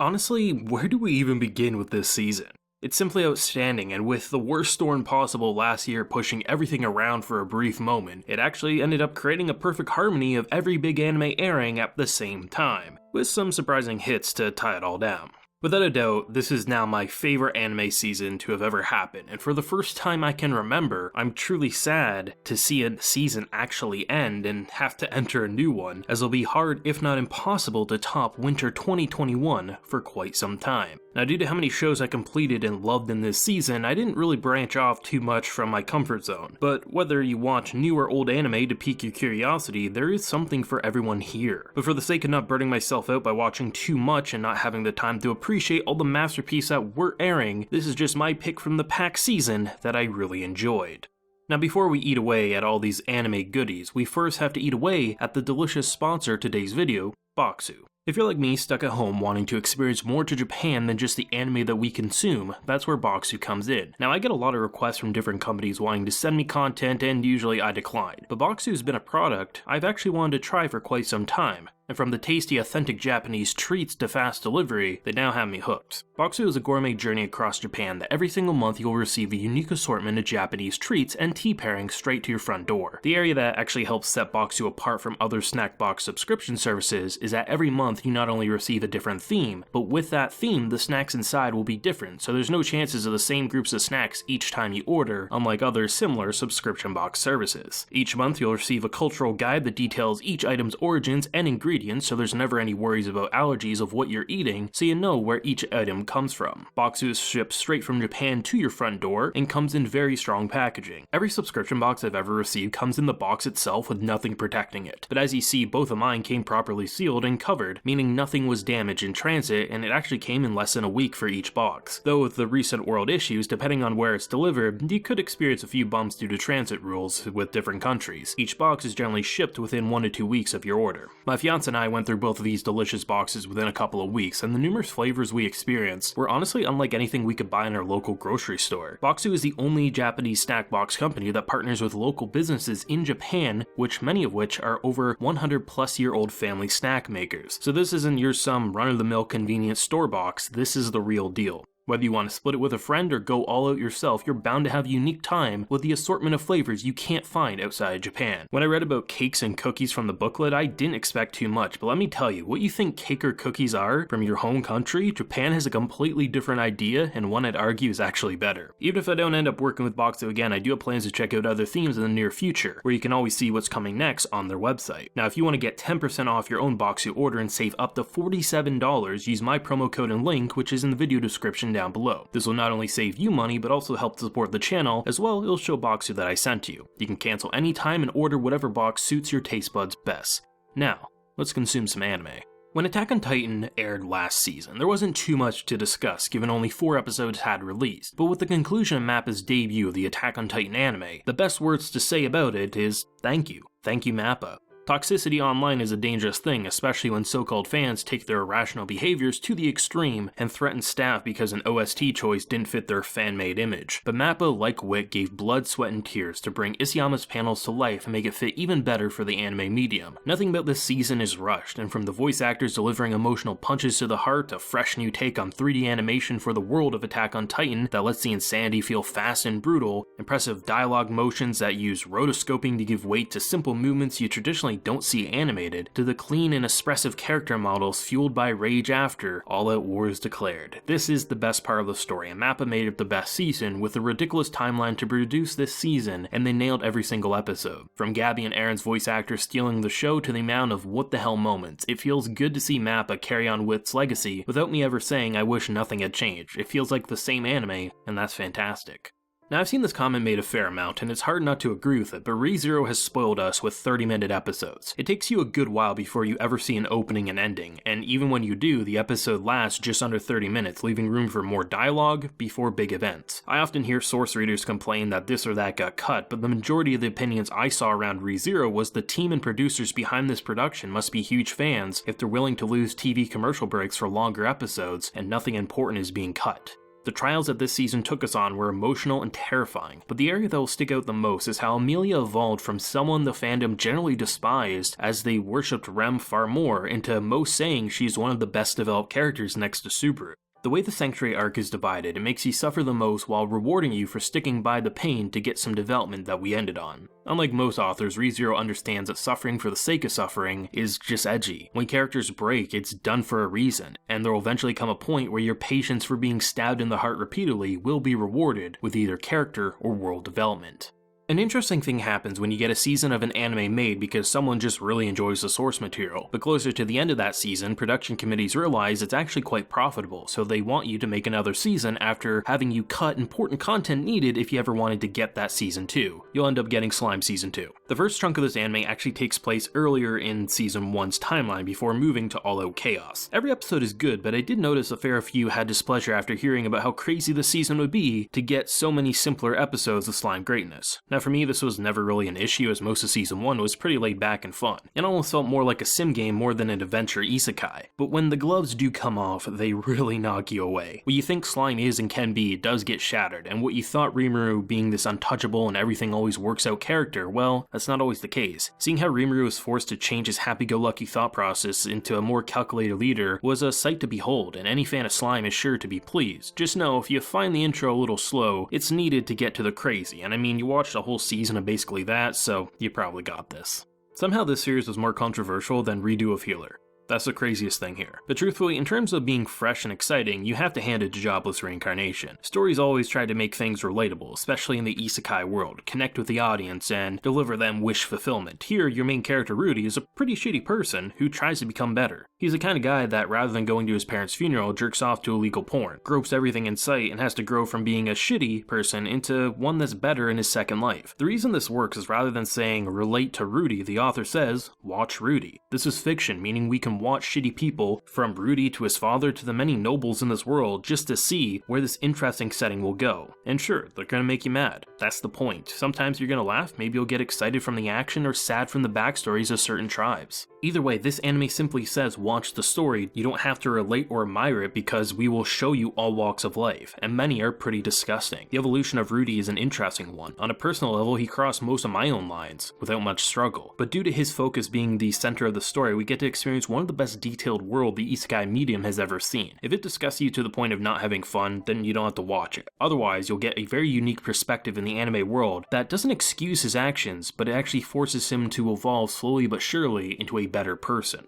Honestly, where do we even begin with this season? It's simply outstanding, and with the worst storm possible last year pushing everything around for a brief moment, it actually ended up creating a perfect harmony of every big anime airing at the same time, with some surprising hits to tie it all down. Without a doubt, this is now my favorite anime season to have ever happened, and for the first time I can remember, I'm truly sad to see a season actually end and have to enter a new one, as it'll be hard if not impossible to top winter 2021 for quite some time. Now, due to how many shows I completed and loved in this season, I didn't really branch off too much from my comfort zone, but whether you watch new or old anime to pique your curiosity, there is something for everyone here. But for the sake of not burning myself out by watching too much and not having the time to appreciate all the masterpieces that were airing, this is just my pick from the pack season that I really enjoyed. Now, before we eat away at all these anime goodies, we first have to eat away at the delicious sponsor of today's video, Boxu. If you're like me, stuck at home wanting to experience more to Japan than just the anime that we consume, that's where Boxu comes in. Now, I get a lot of requests from different companies wanting to send me content, and usually I decline. But Boxu's been a product I've actually wanted to try for quite some time. And from the tasty, authentic Japanese treats to fast delivery, they now have me hooked. Boxu is a gourmet journey across Japan that every single month you'll receive a unique assortment of Japanese treats and tea pairings straight to your front door. The area that actually helps set Boxu apart from other snack box subscription services is that every month you not only receive a different theme, but with that theme, the snacks inside will be different, so there's no chances of the same groups of snacks each time you order, unlike other similar subscription box services. Each month you'll receive a cultural guide that details each item's origins and ingredients, so there's never any worries about allergies of what you're eating, so you know where each item comes from. Boxu is shipped straight from Japan to your front door and comes in very strong packaging. Every subscription box I've ever received comes in the box itself with nothing protecting it, but as you see, both of mine came properly sealed and covered, meaning nothing was damaged in transit, and it actually came in less than a week for each box. Though with the recent world issues, depending on where it's delivered, you could experience a few bumps due to transit rules with different countries. Each box is generally shipped within 1 to 2 weeks of your order. My fiance and I went through both of these delicious boxes within a couple of weeks, and the numerous flavors we experienced were honestly unlike anything we could buy in our local grocery store. Boxu is the only Japanese snack box company that partners with local businesses in Japan, many of which are over 100-plus-year-old family snack makers. So this isn't your some run-of-the-mill convenience store box, this is the real deal. Whether you want to split it with a friend or go all out yourself, you're bound to have a unique time with the assortment of flavors you can't find outside of Japan. When I read about cakes and cookies from the booklet, I didn't expect too much, but let me tell you, what you think cake or cookies are from your home country, Japan has a completely different idea, and one I'd argue is actually better. Even if I don't end up working with Boxu again, I do have plans to check out other themes in the near future, where you can always see what's coming next on their website. Now, if you want to get 10% off your own Boxu order and save up to $47, use my promo code and link, which is in the video description down below. This will not only save you money, but also help to support the channel, as well it'll show Boxu that I sent you. You can cancel anytime and order whatever box suits your taste buds best. Now, let's consume some anime. When Attack on Titan aired last season, there wasn't too much to discuss given only 4 episodes had released, but with the conclusion of Mappa's debut of the Attack on Titan anime, the best words to say about it is thank you. Thank you, Mappa. Toxicity online is a dangerous thing, especially when so-called fans take their irrational behaviors to the extreme and threaten staff because an OST choice didn't fit their fan-made image. But Mappa, like Wit, gave blood, sweat, and tears to bring Isayama's panels to life and make it fit even better for the anime medium. Nothing about this season is rushed, and from the voice actors delivering emotional punches to the heart, a fresh new take on 3D animation for the world of Attack on Titan that lets the insanity feel fast and brutal, impressive dialogue motions that use rotoscoping to give weight to simple movements you traditionally don't see animated, to the clean and expressive character models fueled by rage after all-out war is declared. This is the best part of the story, and Mappa made it the best season with a ridiculous timeline to produce this season, and they nailed every single episode. From Gabby and Aaron's voice actors stealing the show to the amount of what the hell moments, it feels good to see Mappa carry on Wit's legacy without me ever saying I wish nothing had changed. It feels like the same anime, and that's fantastic. Now, I've seen this comment made a fair amount, and it's hard not to agree with it, but ReZero has spoiled us with 30-minute episodes. It takes you a good while before you ever see an opening and ending, and even when you do, the episode lasts just under 30 minutes, leaving room for more dialogue before big events. I often hear source readers complain that this or that got cut, but the majority of the opinions I saw around ReZero was the team and producers behind this production must be huge fans if they're willing to lose TV commercial breaks for longer episodes and nothing important is being cut. The trials that this season took us on were emotional and terrifying, but the area that will stick out the most is how Emilia evolved from someone the fandom generally despised as they worshipped Rem far more into most saying she's one of the best developed characters next to Subaru. The way the Sanctuary arc is divided, it makes you suffer the most while rewarding you for sticking by the pain to get some development that we ended on. Unlike most authors, ReZero understands that suffering for the sake of suffering is just edgy. When characters break, it's done for a reason, and there will eventually come a point where your patience for being stabbed in the heart repeatedly will be rewarded with either character or world development. An interesting thing happens when you get a season of an anime made because someone just really enjoys the source material, but closer to the end of that season, production committees realize it's actually quite profitable, so they want you to make another season after having you cut important content needed if you ever wanted to get that season 2. You'll end up getting Slime Season 2. The first chunk of this anime actually takes place earlier in Season 1's timeline before moving to All Out Chaos. Every episode is good, but I did notice a fair few had displeasure after hearing about how crazy the season would be to get so many simpler episodes of slime greatness. Now for me, this was never really an issue as most of Season 1 was pretty laid back and fun. It almost felt more like a sim game more than an adventure isekai. But when the gloves do come off, they really knock you away. What you think slime is and can be does get shattered, and what you thought Rimuru being this untouchable and everything always works out character, well, that's not always the case. Seeing how Rimuru was forced to change his happy-go-lucky thought process into a more calculated leader was a sight to behold, and any fan of slime is sure to be pleased. Just know, if you find the intro a little slow, it's needed to get to the crazy, and I mean, you watched a whole season of basically that, so you probably got this. Somehow this series was more controversial than Redo of Healer. That's the craziest thing here. But truthfully, in terms of being fresh and exciting, you have to hand it to Jobless Reincarnation. Stories always try to make things relatable, especially in the isekai world, connect with the audience, and deliver them wish fulfillment. Here, your main character Rudy is a pretty shitty person who tries to become better. He's the kind of guy that, rather than going to his parents' funeral, jerks off to illegal porn, gropes everything in sight, and has to grow from being a shitty person into one that's better in his second life. The reason this works is rather than saying, relate to Rudy, the author says, watch Rudy. This is fiction, meaning we can watch shitty people, from Rudy to his father to the many nobles in this world, just to see where this interesting setting will go. And sure, they're gonna make you mad. That's the point. Sometimes you're gonna laugh, maybe you'll get excited from the action or sad from the backstories of certain tribes. Either way, this anime simply says watch the story. You don't have to relate or admire it because we will show you all walks of life, and many are pretty disgusting. The evolution of Rudy is an interesting one. On a personal level, he crossed most of my own lines without much struggle, but due to his focus being the center of the story, we get to experience one of the best detailed world the isekai medium has ever seen. If it disgusts you to the point of not having fun, then you don't have to watch it. Otherwise, you'll get a very unique perspective in the anime world that doesn't excuse his actions, but it actually forces him to evolve slowly but surely into a better person.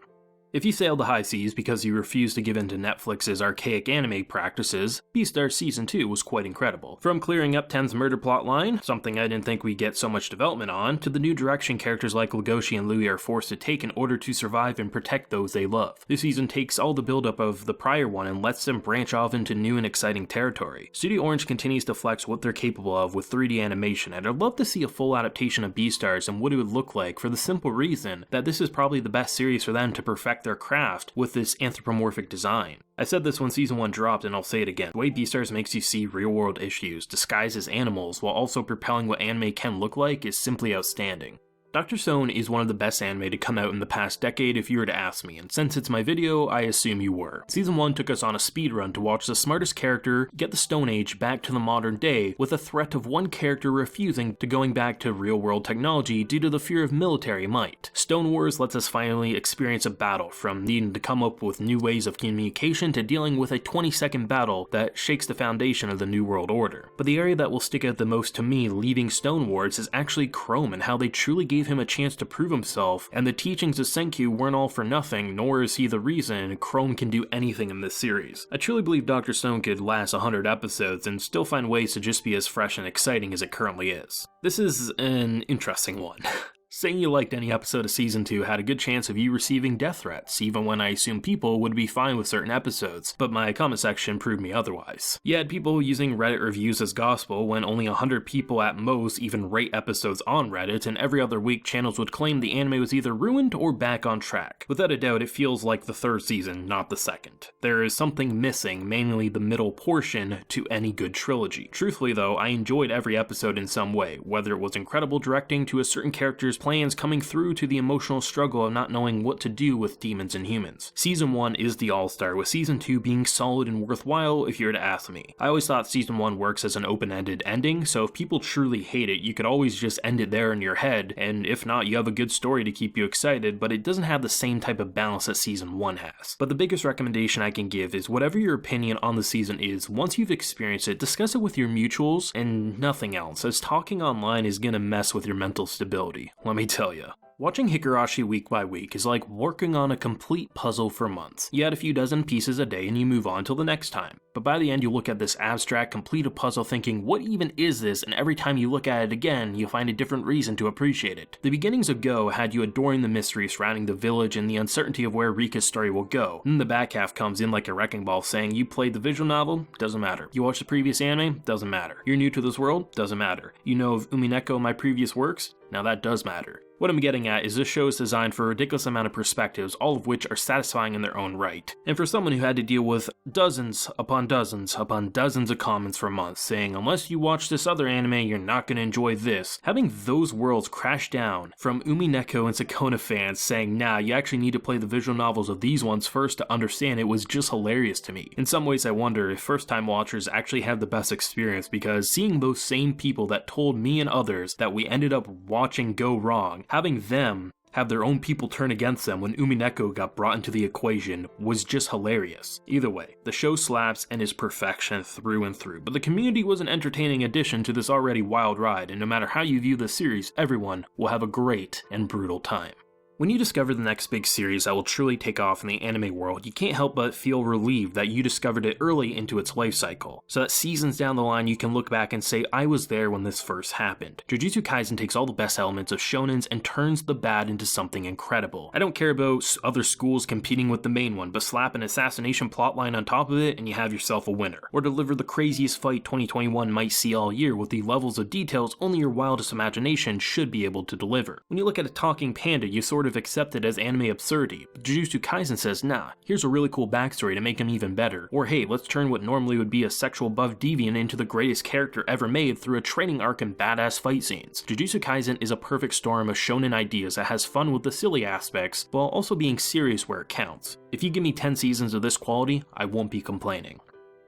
If you sailed the high seas because you refused to give in to Netflix's archaic anime practices, Beastars Season 2 was quite incredible. From clearing up Ten's murder plotline, something I didn't think we'd get so much development on, to the new direction characters like Legoshi and Louis are forced to take in order to survive and protect those they love. This season takes all the buildup of the prior one and lets them branch off into new and exciting territory. Studio Orange continues to flex what they're capable of with 3D animation, and I'd love to see a full adaptation of Beastars and what it would look like, for the simple reason that this is probably the best series for them to perfect their craft with this anthropomorphic design. I said this when Season 1 dropped, and I'll say it again. The way Beastars makes you see real-world issues disguised as animals while also propelling what anime can look like is simply outstanding. Dr. Stone is one of the best anime to come out in the past decade if you were to ask me, and since it's my video, I assume you were. Season 1 took us on a speedrun to watch the smartest character get the Stone Age back to the modern day with a threat of one character refusing to going back to real-world technology due to the fear of military might. Stone Wars lets us finally experience a battle, from needing to come up with new ways of communication to dealing with a 20-second battle that shakes the foundation of the New World Order. But the area that will stick out the most to me leading Stone Wars is actually Chrome and how they truly gave him a chance to prove himself, and the teachings of Senkyu weren't all for nothing, nor is he the reason Chrome can do anything in this series. I truly believe Dr. Stone could last 100 episodes and still find ways to just be as fresh and exciting as it currently is. This is an interesting one. Saying you liked any episode of Season 2 had a good chance of you receiving death threats, even when I assume people would be fine with certain episodes, but my comment section proved me otherwise. You had people using Reddit reviews as gospel when only 100 people at most even rate episodes on Reddit, and every other week channels would claim the anime was either ruined or back on track. Without a doubt, it feels like the third season, not the second. There is something missing, mainly the middle portion, to any good trilogy. Truthfully though, I enjoyed every episode in some way, whether it was incredible directing to a certain character's plans coming through to the emotional struggle of not knowing what to do with demons and humans. Season 1 is the all-star, with Season 2 being solid and worthwhile if you were to ask me. I always thought Season 1 works as an open-ended ending, so if people truly hate it, you could always just end it there in your head, and if not, you have a good story to keep you excited, but it doesn't have the same type of balance that Season 1 has. But the biggest recommendation I can give is whatever your opinion on the season is, once you've experienced it, discuss it with your mutuals and nothing else, as talking online is gonna mess with your mental stability, let me tell ya. Watching Higurashi week by week is like working on a complete puzzle for months. You add a few dozen pieces a day and you move on till the next time. But by the end you look at this abstract, completed puzzle thinking, what even is this? And every time you look at it again, you find a different reason to appreciate it. The beginnings of Go had you adoring the mystery surrounding the village and the uncertainty of where Rika's story will go. Then the back half comes in like a wrecking ball saying, you played the visual novel? Doesn't matter. You watched the previous anime? Doesn't matter. You're new to this world? Doesn't matter. You know of Umineko, my previous works? Now that does matter. What I'm getting at is this show is designed for a ridiculous amount of perspectives, all of which are satisfying in their own right. And for someone who had to deal with dozens upon dozens upon dozens of comments for months saying, unless you watch this other anime, you're not going to enjoy this, having those worlds crash down from Umineko and Sakona fans saying, nah, you actually need to play the visual novels of these ones first to understand it was just hilarious to me. In some ways I wonder if first-time watchers actually have the best experience, because seeing those same people that told me and others that we ended up watching go wrong, having them have their own people turn against them when Umineko got brought into the equation was just hilarious. Either way, the show slaps and is perfection through and through, but the community was an entertaining addition to this already wild ride, and no matter how you view the series, everyone will have a great and brutal time. When you discover the next big series that will truly take off in the anime world, you can't help but feel relieved that you discovered it early into its life cycle, so that seasons down the line you can look back and say, I was there when this first happened. Jujutsu Kaisen takes all the best elements of shonens and turns the bad into something incredible. I don't care about other schools competing with the main one, but slap an assassination plotline on top of it and you have yourself a winner. Or deliver the craziest fight 2021 might see all year with the levels of details only your wildest imagination should be able to deliver. When you look at a talking panda, you sort of accept it as anime absurdity, but Jujutsu Kaisen says, nah, here's a really cool backstory to make him even better. Or hey, let's turn what normally would be a sexual buff deviant into the greatest character ever made through a training arc and badass fight scenes. Jujutsu Kaisen is a perfect storm of shonen ideas that has fun with the silly aspects, while also being serious where it counts. If you give me 10 seasons of this quality, I won't be complaining.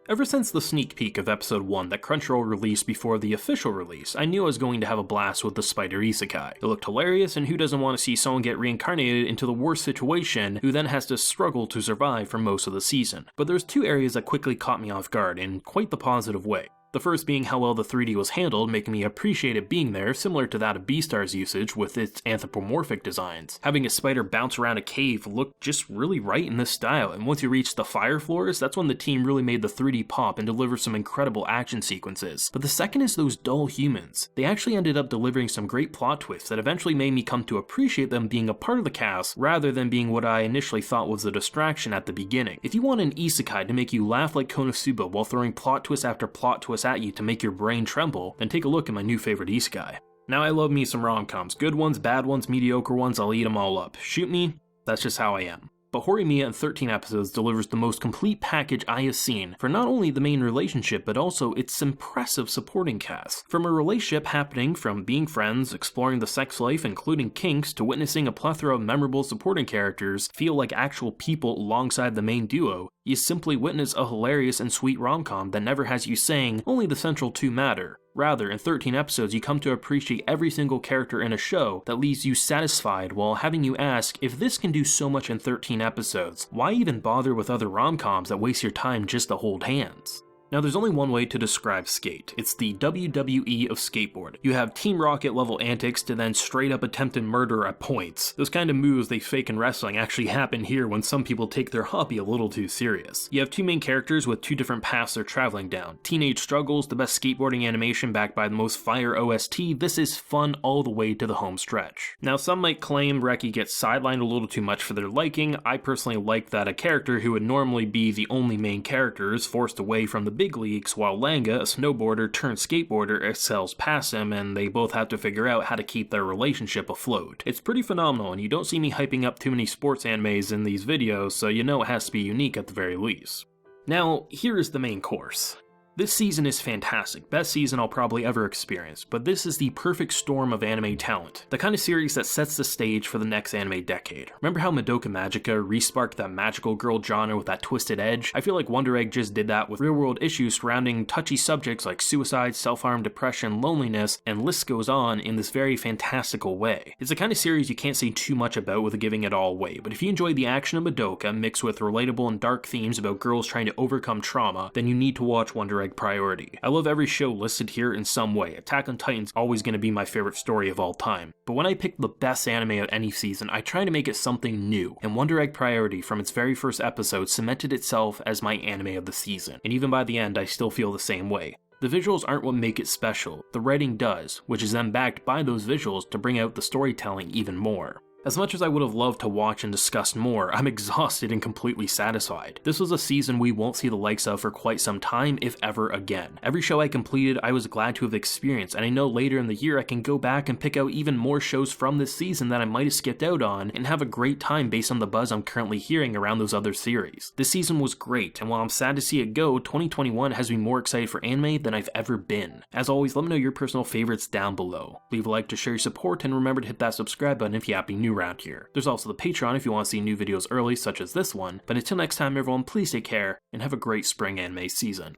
Ever since the sneak peek of episode 1 that Crunchyroll released before the official release, I knew I was going to have a blast with the spider isekai. It looked hilarious, and who doesn't want to see someone get reincarnated into the worst situation who then has to struggle to survive for most of the season. But there's two areas that quickly caught me off guard in quite the positive way. The first being how well the 3D was handled, making me appreciate it being there, similar to that of Beastars usage with its anthropomorphic designs. Having a spider bounce around a cave looked just really right in this style, and once you reach the fire floors, that's when the team really made the 3D pop and deliver some incredible action sequences. But the second is those dull humans. They actually ended up delivering some great plot twists that eventually made me come to appreciate them being a part of the cast, rather than being what I initially thought was a distraction at the beginning. If you want an isekai to make you laugh like Konosuba while throwing plot twist after plot twist at you to make your brain tremble, then take a look at my new favorite isekai. Now I love me some rom-coms. Good ones, bad ones, mediocre ones, I'll eat them all up. Shoot me, that's just how I am. But Horimiya in 13 episodes delivers the most complete package I have seen for not only the main relationship but also its impressive supporting cast. From a relationship happening from being friends, exploring the sex life including kinks, to witnessing a plethora of memorable supporting characters feel like actual people alongside the main duo, you simply witness a hilarious and sweet rom-com that never has you saying only the central two matter. Rather, in 13 episodes, you come to appreciate every single character in a show that leaves you satisfied while having you ask, if this can do so much in 13 episodes, why even bother with other rom-coms that waste your time just to hold hands? Now there's only one way to describe skate. It's the WWE of skateboard. You have Team Rocket level antics to then straight up attempted murder at points. Those kind of moves they fake in wrestling actually happen here when some people take their hobby a little too serious. You have two main characters with two different paths they're traveling down. Teenage struggles, the best skateboarding animation backed by the most fire OST, this is fun all the way to the home stretch. Now some might claim Reki gets sidelined a little too much for their liking. I personally like that a character who would normally be the only main character is forced away from the big leagues, while Langa, a snowboarder turned skateboarder, excels past him, and they both have to figure out how to keep their relationship afloat. It's pretty phenomenal, and you don't see me hyping up too many sports animes in these videos, so you know it has to be unique at the very least. Now, here is the main course. This season is fantastic, best season I'll probably ever experience, but this is the perfect storm of anime talent, the kind of series that sets the stage for the next anime decade. Remember how Madoka Magica resparked that magical girl genre with that twisted edge? I feel like Wonder Egg just did that with real-world issues surrounding touchy subjects like suicide, self-harm, depression, loneliness, and list goes on in this very fantastical way. It's the kind of series you can't say too much about without giving it all away, but if you enjoy the action of Madoka mixed with relatable and dark themes about girls trying to overcome trauma, then you need to watch Wonder Egg Priority. I love every show listed here in some way. Attack on Titan's always going to be my favorite story of all time. But when I pick the best anime of any season, I try to make it something new, and Wonder Egg Priority from its very first episode cemented itself as my anime of the season. And even by the end, I still feel the same way. The visuals aren't what make it special, the writing does, which is then backed by those visuals to bring out the storytelling even more. As much as I would have loved to watch and discuss more, I'm exhausted and completely satisfied. This was a season we won't see the likes of for quite some time, if ever again. Every show I completed, I was glad to have experienced, and I know later in the year I can go back and pick out even more shows from this season that I might have skipped out on, and have a great time based on the buzz I'm currently hearing around those other series. This season was great, and while I'm sad to see it go, 2021 has me more excited for anime than I've ever been. As always, let me know your personal favorites down below. Leave a like to show your support, and remember to hit that subscribe button if you happen new around here. There's also the Patreon if you want to see new videos early, such as this one, but until next time everyone, please take care, and have a great spring anime season.